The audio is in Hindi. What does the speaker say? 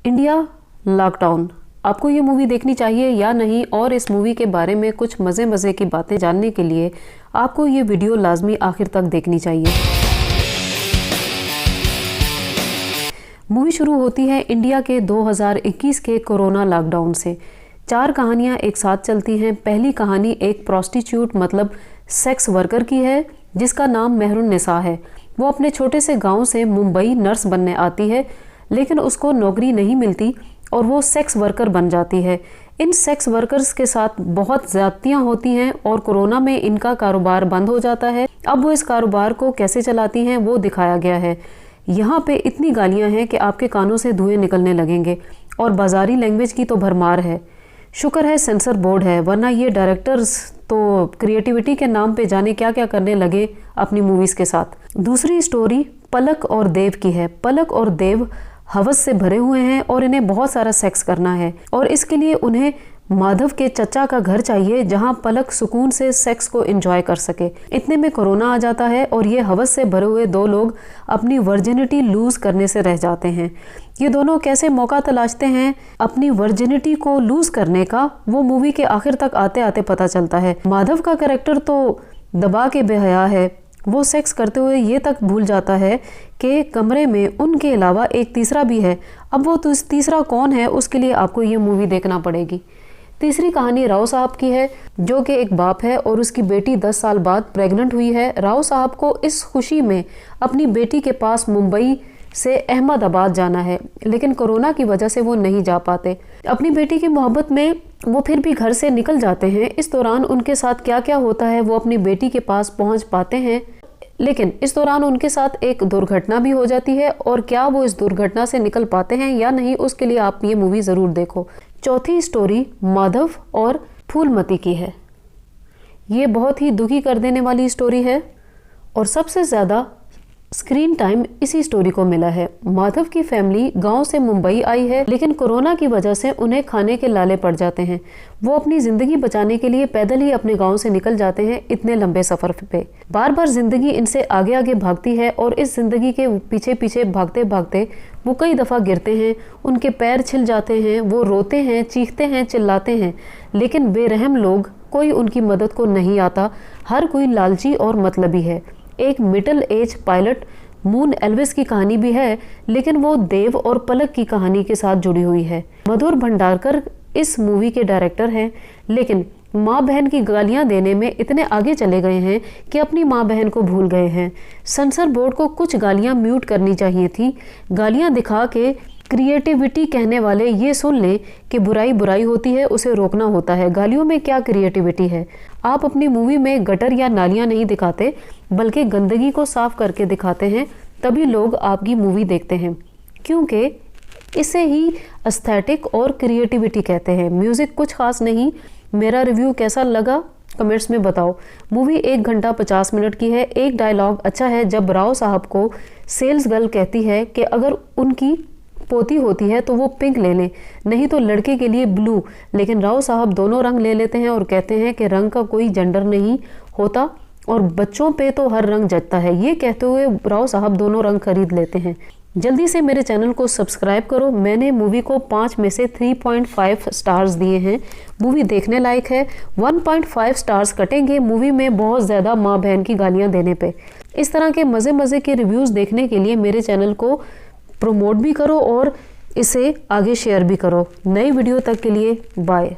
इंडिया लॉकडाउन, आपको ये मूवी देखनी चाहिए या नहीं, और इस मूवी के बारे में कुछ मज़े की बातें जानने के लिए आपको ये वीडियो लाजमी आखिर तक देखनी चाहिए। मूवी शुरू होती है इंडिया के 2021 के कोरोना लॉकडाउन से। 4 कहानियाँ एक साथ चलती हैं। पहली कहानी एक प्रोस्टिट्यूट मतलब सेक्स वर्कर की है जिसका नाम मेहरुन्निसा है। वो अपने छोटे से गांव से मुंबई नर्स बनने आती है, लेकिन उसको नौकरी नहीं मिलती और वो सेक्स वर्कर बन जाती है। इन सेक्स वर्कर्स के साथ बहुत ज़्यादतियाँ होती हैं और कोरोना में इनका कारोबार बंद हो जाता है। अब वो इस कारोबार को कैसे चलाती हैं वो दिखाया गया है। यहाँ पे इतनी गालियाँ हैं कि आपके कानों से धुएं निकलने लगेंगे और बाजारी लैंग्वेज की तो भरमार है। शुक्र है सेंसर बोर्ड है, वरना ये डायरेक्टर्स तो क्रिएटिविटी के नाम पे जाने क्या क्या करने लगे अपनी मूवीज़ के साथ। दूसरी स्टोरी पलक और देव की है। पलक और देव हवस से भरे हुए हैं और इन्हें बहुत सारा सेक्स करना है और इसके लिए उन्हें माधव के चचा का घर चाहिए जहां पलक सुकून से सेक्स को एंजॉय कर सके। इतने में कोरोना आ जाता है और ये हवस से भरे हुए 2 लोग अपनी वर्जिनिटी लूज करने से रह जाते हैं। ये दोनों कैसे मौका तलाशते हैं अपनी वर्जिनिटी को लूज करने का, वो मूवी के आखिर तक आते आते पता चलता है। माधव का कैरेक्टर तो दबा के बेहया है। वो सेक्स करते हुए ये तक भूल जाता है कि कमरे में उनके अलावा एक तीसरा भी है। अब वो तो तीसरा कौन है उसके लिए आपको ये मूवी देखना पड़ेगी। तीसरी कहानी राव साहब की है, जो कि एक बाप है और उसकी बेटी 10 साल बाद प्रेग्नेंट हुई है। राव साहब को इस खुशी में अपनी बेटी के पास मुंबई से अहमदाबाद जाना है, लेकिन कोरोना की वजह से वो नहीं जा पाते। अपनी बेटी की मोहब्बत में वो फिर भी घर से निकल जाते हैं। इस दौरान उनके साथ क्या क्या होता है वो अपनी बेटी के पास पहुंच पाते हैं, लेकिन इस दौरान उनके साथ एक दुर्घटना भी हो जाती है और क्या वो इस दुर्घटना से निकल पाते हैं या नहीं, उसके लिए आप ये मूवी ज़रूर देखो। चौथी स्टोरी माधव और फूलमती की है। ये बहुत ही दुखी कर देने वाली स्टोरी है और सबसे ज़्यादा स्क्रीन टाइम इसी स्टोरी को मिला है। माधव की फैमिली गांव से मुंबई आई है, लेकिन कोरोना की वजह से उन्हें खाने के लाले पड़ जाते हैं। वो अपनी ज़िंदगी बचाने के लिए पैदल ही अपने गांव से निकल जाते हैं इतने लंबे सफ़र पे। बार बार ज़िंदगी इनसे आगे आगे भागती है और इस ज़िंदगी के पीछे पीछे भागते भागते वो कई दफ़ा गिरते हैं, उनके पैर छिल जाते हैं, वो रोते हैं, चीखते हैं, चिल्लाते हैं, लेकिन बेरहम लोग कोई उनकी मदद को नहीं आता। हर कोई लालची और मतलबी है। एक middle age pilot moon Elvis की कहानी भी है, लेकिन वो देव और पलक की कहानी के साथ जुड़ी हुई है। मधुर भंडारकर इस मूवी के डायरेक्टर हैं, लेकिन माँ बहन की गालियाँ देने में इतने आगे चले गए हैं कि अपनी माँ बहन को भूल गए हैं। सेंसर बोर्ड को कुछ गालियाँ म्यूट करनी चाहिए थी। गालियाँ दिखा के क्रिएटिविटी कहने वाले ये सुन लें कि बुराई बुराई होती है, उसे रोकना होता है। गालियों में क्या क्रिएटिविटी है? आप अपनी मूवी में गटर या नालियाँ नहीं दिखाते, बल्कि गंदगी को साफ करके दिखाते हैं, तभी लोग आपकी मूवी देखते हैं, क्योंकि इसे ही एस्थेटिक और क्रिएटिविटी कहते हैं। म्यूज़िक कुछ खास नहीं। मेरा रिव्यू कैसा लगा कमेंट्स में बताओ। मूवी 1 घंटा 50 मिनट की है। एक डायलॉग अच्छा है जब राव साहब को सेल्स गर्ल कहती है कि अगर उनकी पोती होती है तो वो पिंक ले लें, नहीं तो लड़के के लिए ब्लू, लेकिन राव साहब दोनों रंग ले लेते हैं और कहते हैं कि रंग का कोई जेंडर नहीं होता और बच्चों पे तो हर रंग जचता है। ये कहते हुए राव साहब दोनों रंग खरीद लेते हैं। जल्दी से मेरे चैनल को सब्सक्राइब करो। मैंने मूवी को 5 में से 3.5 स्टार्स दिए हैं। मूवी देखने लायक है। 1.5 स्टार्स कटेंगे मूवी में बहुत ज़्यादा माँ बहन की गालियाँ देने पे। इस तरह के मज़े के रिव्यूज़ देखने के लिए मेरे चैनल को प्रमोट भी करो और इसे आगे शेयर भी करो। नई वीडियो तक के लिए बाय।